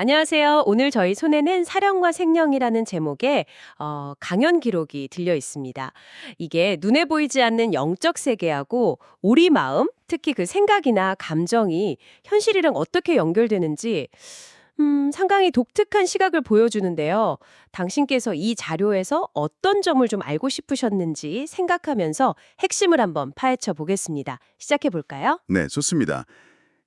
안녕하세요. 오늘 저희 손에는 사령과 생명이라는 제목의 강연 기록이 들려 있습니다. 이게 눈에 보이지 않는 영적 세계하고 우리 마음, 특히 그 생각이나 감정이 현실이랑 어떻게 연결되는지 상당히 독특한 시각을 보여주는데요. 당신께서 이 자료에서 어떤 점을 좀 알고 싶으셨는지 생각하면서 핵심을 한번 파헤쳐 보겠습니다. 시작해 볼까요? 네, 좋습니다.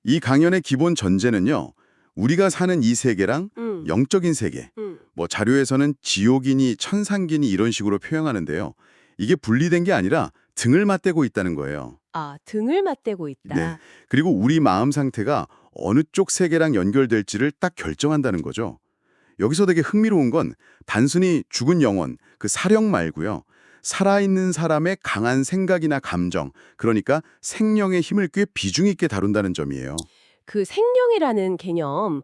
이 강연의 기본 전제는요. 우리가 사는 이 세계랑 음, 영적인 세계, 음. 자료에서는 지옥이니 천상기니 이런 식으로 표현하는데요. 이게 분리된 게 아니라 등을 맞대고 있다는 거예요. 아, 등을 맞대고 네. 있다. 그리고 우리 마음 상태가 어느 쪽 세계랑 연결될지를 딱 결정한다는 거죠. 여기서 되게 흥미로운 건 단순히 죽은 영혼, 그 사령 말고요. 살아있는 사람의 강한 생각이나 감정, 그러니까 생명의 힘을 꽤 비중 있게 다룬다는 점이에요. 그 생명이라는 개념,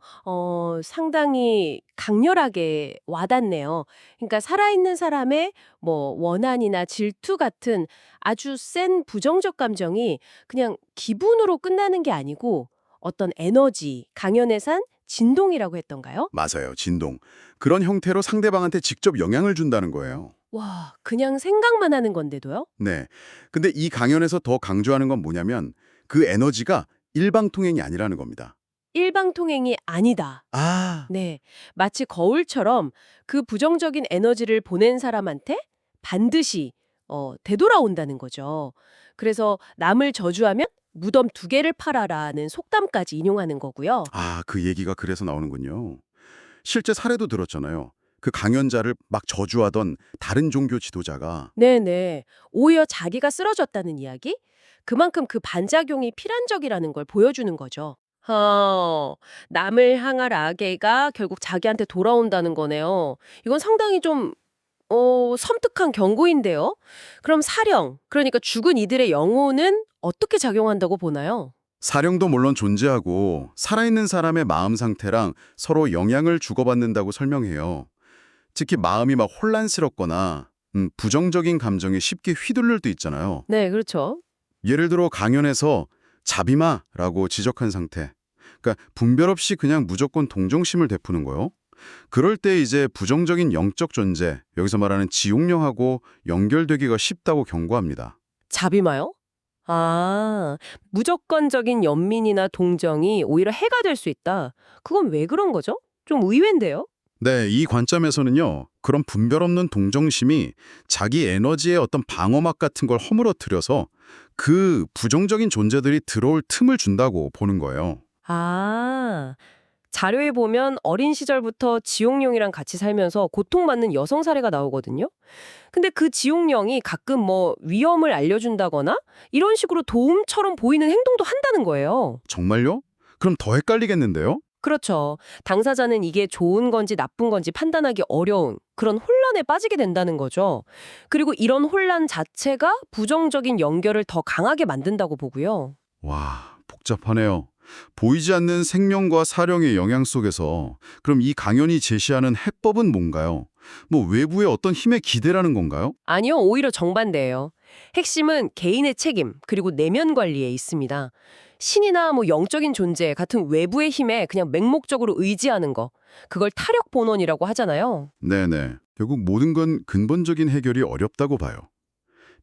상당히 강렬하게 와닿네요. 그러니까 살아있는 사람의 뭐 원한이나 질투 같은 아주 센 부정적 감정이 그냥 기분으로 끝나는 게 아니고 어떤 에너지, 강연에 산 진동이라고 했던가요? 맞아요, 진동. 그런 형태로 상대방한테 직접 영향을 준다는 거예요. 와, 그냥 생각만 하는 건데도요? 네. 근데 이 강연에서 더 강조하는 건 뭐냐면 그 에너지가 일방통행이 아니라는 겁니다. 일방통행이 아니다. 아, 네. 마치 거울처럼 그 부정적인 에너지를 보낸 사람한테 반드시 되돌아온다는 거죠. 그래서 남을 저주하면 무덤 두 개를 팔아라는 속담까지 인용하는 거고요. 그 얘기가 그래서 나오는군요. 실제 사례도 들었잖아요. 그 강연자를 막 저주하던 다른 종교 지도자가 네네. 오히려 자기가 쓰러졌다는 이야기? 그만큼 그 반작용이 필연적이라는 걸 보여주는 거죠. 남을 향할 악의가 결국 자기한테 돌아온다는 거네요. 이건 상당히 좀 섬뜩한 경고인데요. 그럼 사령, 그러니까 죽은 이들의 영혼은 어떻게 작용한다고 보나요? 사령도 물론 존재하고 살아있는 사람의 마음 상태랑 서로 영향을 주고받는다고 설명해요. 특히 마음이 막 혼란스럽거나 부정적인 감정에 쉽게 휘둘릴 때 있잖아요. 네, 그렇죠. 예를 들어 강연에서 자비마라고 지적한 상태. 그러니까 분별 없이 그냥 무조건 동정심을 베푸는 거요. 그럴 때 이제 부정적인 영적 존재, 여기서 말하는 지옥령하고 연결되기가 쉽다고 경고합니다. 자비마요? 아, 무조건적인 연민이나 동정이 오히려 해가 될 수 있다. 그건 왜 그런 거죠? 좀 의외인데요? 네, 이 관점에서는요. 그런 분별 없는 동정심이 자기 에너지의 어떤 방어막 같은 걸 허물어뜨려서 그 부정적인 존재들이 들어올 틈을 준다고 보는 거예요. 아, 자료에 보면 어린 시절부터 지옥령이랑 같이 살면서 고통받는 여성 사례가 나오거든요. 근데 그 지옥령이 가끔 뭐 위험을 알려준다거나 이런 식으로 도움처럼 보이는 행동도 한다는 거예요. 정말요? 그럼 더 헷갈리겠는데요? 그렇죠. 당사자는 이게 좋은 건지 나쁜 건지 판단하기 어려운 그런 혼란에 빠지게 된다는 거죠. 그리고 이런 혼란 자체가 부정적인 연결을 더 강하게 만든다고 보고요. 와, 복잡하네요. 보이지 않는 생명과 사령의 영향 속에서 그럼 이 강연이 제시하는 해법은 뭔가요? 외부의 어떤 힘에 기대라는 건가요? 아니요, 오히려 정반대예요. 핵심은 개인의 책임, 그리고 내면 관리에 있습니다. 신이나 뭐 영적인 존재 같은 외부의 힘에 그냥 맹목적으로 의지하는 거. 그걸 타력 본원이라고 하잖아요. 네네. 결국 모든 건 근본적인 해결이 어렵다고 봐요.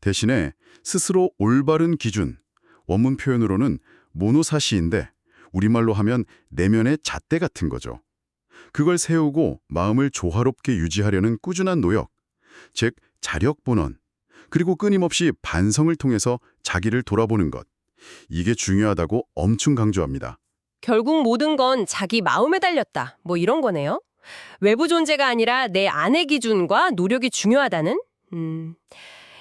대신에 스스로 올바른 기준, 원문 표현으로는 모노사시인데 우리말로 하면 내면의 잣대 같은 거죠. 그걸 세우고 마음을 조화롭게 유지하려는 꾸준한 노력, 즉 자력본원, 그리고 끊임없이 반성을 통해서 자기를 돌아보는 것. 이게 중요하다고 엄청 강조합니다. 결국 모든 건 자기 마음에 달렸다. 뭐 이런 거네요. 외부 존재가 아니라 내 안의 기준과 노력이 중요하다는?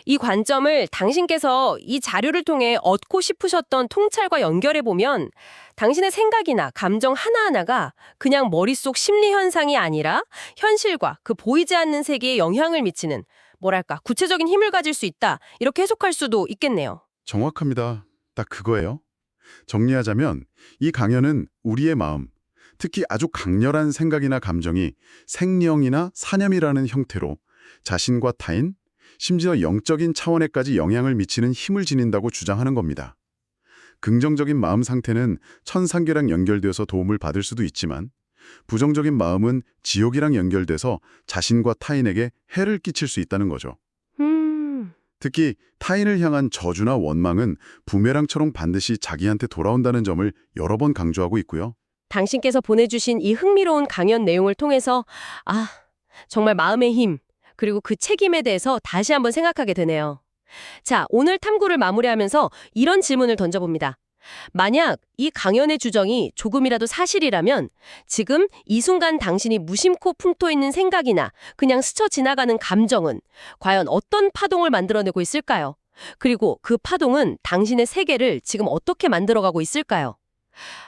이 관점을 당신께서 이 자료를 통해 얻고 싶으셨던 통찰과 연결해보면 당신의 생각이나 감정 하나하나가 그냥 머릿속 심리 현상이 아니라 현실과 그 보이지 않는 세계에 영향을 미치는 뭐랄까 구체적인 힘을 가질 수 있다. 이렇게 해석할 수도 있겠네요. 정확합니다. 딱 그거예요. 정리하자면 이 강연은 우리의 마음, 특히 아주 강렬한 생각이나 감정이 생령이나 사념이라는 형태로 자신과 타인, 심지어 영적인 차원에까지 영향을 미치는 힘을 지닌다고 주장하는 겁니다. 긍정적인 마음 상태는 천상계랑 연결되어서 도움을 받을 수도 있지만 부정적인 마음은 지옥이랑 연결돼서 자신과 타인에게 해를 끼칠 수 있다는 거죠. 특히 타인을 향한 저주나 원망은 부메랑처럼 반드시 자기한테 돌아온다는 점을 여러 번 강조하고 있고요. 당신께서 보내주신 이 흥미로운 강연 내용을 통해서 정말 마음의 힘, 그리고 그 책임에 대해서 다시 한번 생각하게 되네요. 자, 오늘 탐구를 마무리하면서 이런 질문을 던져봅니다. 만약 이 강연의 주정이 조금이라도 사실이라면 지금 이 순간 당신이 무심코 품고 있는 생각이나 그냥 스쳐 지나가는 감정은 과연 어떤 파동을 만들어내고 있을까요? 그리고 그 파동은 당신의 세계를 지금 어떻게 만들어가고 있을까요?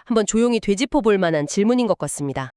한번 조용히 되짚어 볼 만한 질문인 것 같습니다.